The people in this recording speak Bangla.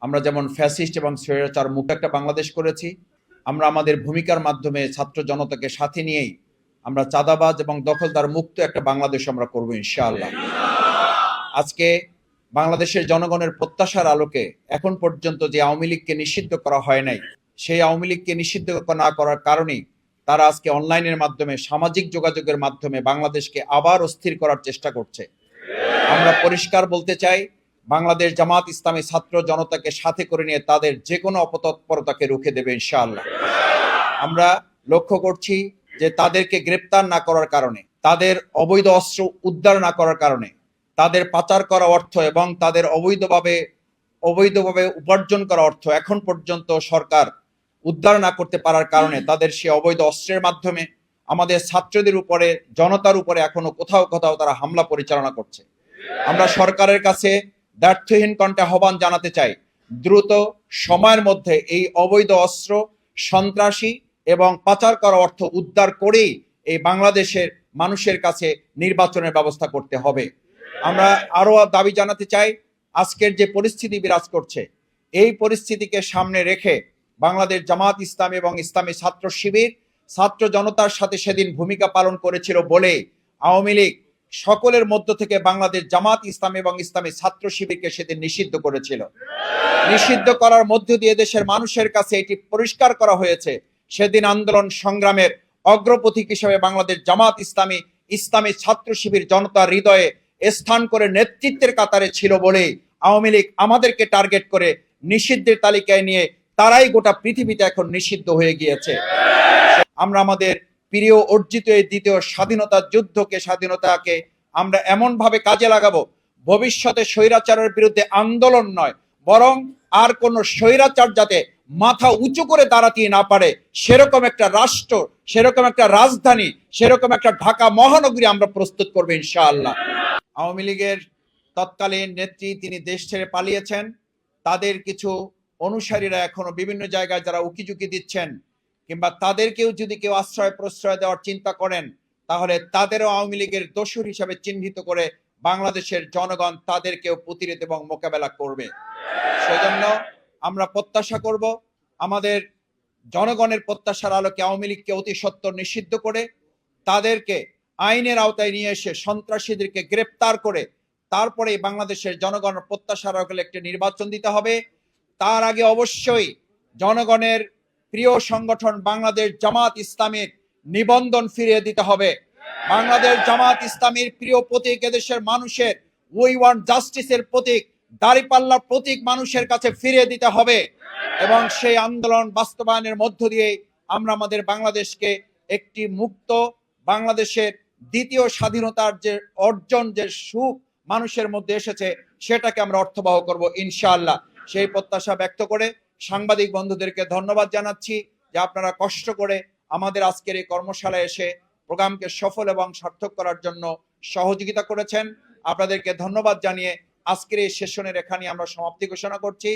আমরা যেমন ফ্যাসিস্ট এবং স্বৈরাচার মুক্ত একটা বাংলাদেশ করেছি, আমরা আমাদের ভূমিকার মাধ্যমে ছাত্র জনতাকে সাথে নিয়েই আমরা চাঁদাবাজ এবং দখলদার মুক্ত একটা বাংলাদেশ আমরা করব ইনশাআল্লাহ। আজকে বাংলাদেশের জনগণের প্রত্যাশার আলোকে এখন পর্যন্ত যে আওয়ামী লীগকে নিষিদ্ধ করা হয় নাই, সেই আওয়ামী লীগকে নিষিদ্ধ না করার কারণেই তারা আজকে অনলাইনের মাধ্যমে, সামাজিক যোগাযোগের মাধ্যমে বাংলাদেশকে আবার অস্থির করার চেষ্টা করছে। আমরা পরিষ্কার বলতে চাই, বাংলাদেশ জামাত ইসলামী ছাত্র জনতাকে সাথে করে নিয়ে তাদের যে কোনো অপতৎপরতাকে রুখে দেবে ইনশাআল্লাহ। আমরা লক্ষ্য করছি যে তাদেরকে গ্রেপ্তার না করার কারণে, তাদের অবৈধ অস্ত্র উদ্ধার না করার কারণে, তাদের পাচার করা অর্থ এবং তাদের অবৈধভাবে উপার্জন করা অর্থ এখন পর্যন্ত সরকার উদ্ধার না করতে পারার কারণে তাদের সে অবৈধ অস্ত্রের মাধ্যমে আমাদের ছাত্রদের উপরে, জনতার উপরে এখনো কোথাও কোথাও তারা হামলা পরিচালনা করছে। আমরা সরকারের কাছে দ্ব্যর্থহীন কণ্ঠে আহ্বান জানাতে চাই, দ্রুত সময়ের মধ্যে এই অবৈধ অস্ত্র, সন্ত্রাসী এবং পাচার করা অর্থ উদ্ধার করেই এই বাংলাদেশের মানুষের কাছে নির্বাচনের ব্যবস্থা করতে হবে। আমরা আরো দাবি জানাতে চাই, আজকের যে পরিস্থিতি বিরাজ করছে, এই পরিস্থিতিকে সামনে রেখে বাংলাদেশ জামাত ইসলামী এবং ইসলামী ছাত্র শিবির ছাত্র জনতার সাথে সেদিন ভূমিকা পালন করেছিল বলে আওয়ামী লীগ সকলের মধ্য থেকে বাংলাদেশ জামাত ইসলামী এবং ইসলামী ছাত্র শিবিরকে সেদিন নিষিদ্ধ করেছিল। নিষিদ্ধ করার মধ্য দিয়ে দেশের মানুষের কাছে এটি পরিষ্কার করা হয়েছে, সেদিন আন্দোলন সংগ্রামের অগ্রপথিক হিসেবে বাংলাদেশ জামাত ইসলামী, ইসলামী ছাত্র শিবির জনতার হৃদয়ে স্থান করে নেতৃত্বের কাতারে ছিল বলে আওয়ামী লীগ আমাদেরকে টার্গেট করে নিষিদ্ধের তালিকায় নিয়ে তারাই গোটা পৃথিবীতে এখন নিষিদ্ধ হয়ে গিয়েছে। আমরা আমাদের প্রিয় অর্জিত এই দ্বিতীয় স্বাধীনতাকে আমরা এমন ভাবে কাজে লাগাবো, ভবিষ্যতে স্বৈরাচারের বিরুদ্ধে আন্দোলন নয়, বরং আর কোন স্বৈরাচার যাতে মাথা উঁচু করে দাঁড়াতে না পারে সেরকম একটা রাষ্ট্র, সেরকম একটা রাজধানী, সেরকম একটা ঢাকা মহানগরী আমরা প্রস্তুত করবো ইনশাআল্লাহ। আওয়ামী লীগের তৎকালীন নেত্রী তিনি দেশ ছেড়ে পালিয়েছেন, তাদের কিছু অনুসারীরা এখনো বিভিন্ন জায়গায় যারা উকিঝুঁকি দিচ্ছেন, কিংবা তাদেরকেও যদি কেউ আশ্রয় প্রশ্রয় দেওয়ার চিন্তা করেন, তাহলে তাদেরও আওয়ামী লীগের দোষর হিসাবে চিহ্নিত করে বাংলাদেশের জনগণ তাদেরকেও প্রতিরোধ এবং মোকাবেলা করবে। সেজন্য আমরা প্রত্যাশা করব, আমাদের জনগণের প্রত্যাশার আলোকে আওয়ামী লীগকে অতি সত্বর নিষিদ্ধ করে তাদেরকে আইনের আওতায় নিয়ে এসে সন্ত্রাসীদেরকে গ্রেপ্তার করে তারপরে বাংলাদেশের জনগণের প্রত্যাশার আলোকে একটি নির্বাচন দিতে হবে। তার আগে অবশ্যই জনগণের প্রিয় সংগঠন বাংলাদেশ জামাত ইসলামীর নিবন্ধন ফিরিয়ে দিতে হবে। বাংলাদেশ জামাত ইসলামীর প্রিয় প্রতীক, এদেশের মানুষের উই ওয়ান্ট জাস্টিসের প্রতীক, দাঁড়িপাল্লার প্রতীক মানুষের কাছে ফিরিয়ে দিতে হবে এবং সেই আন্দোলন বাস্তবায়নের মধ্য দিয়ে আমরা আমাদের বাংলাদেশকে একটি মুক্ত বাংলাদেশের দ্বিতীয় স্বাধীনতার যে অর্জন, যে সুখ মানুষের মধ্যে এসেছে সেটাকে আমরা অর্থবহ করব ইনশাআল্লাহ। সেই প্রত্যাশা ব্যক্ত করে সাংবাদিক বন্ধুদেরকে ধন্যবাদ জানাচ্ছি যে আপনারা কষ্ট করে আমাদের আজকের এই কর্মশালায় এসে প্রোগ্রামকে সফল এবং সার্থক করার জন্য সহযোগিতা করেছেন। আপনাদেরকে ধন্যবাদ জানিয়ে আজকের এই সেশনের এখানে আমরা সমাপ্তি ঘোষণা করছি।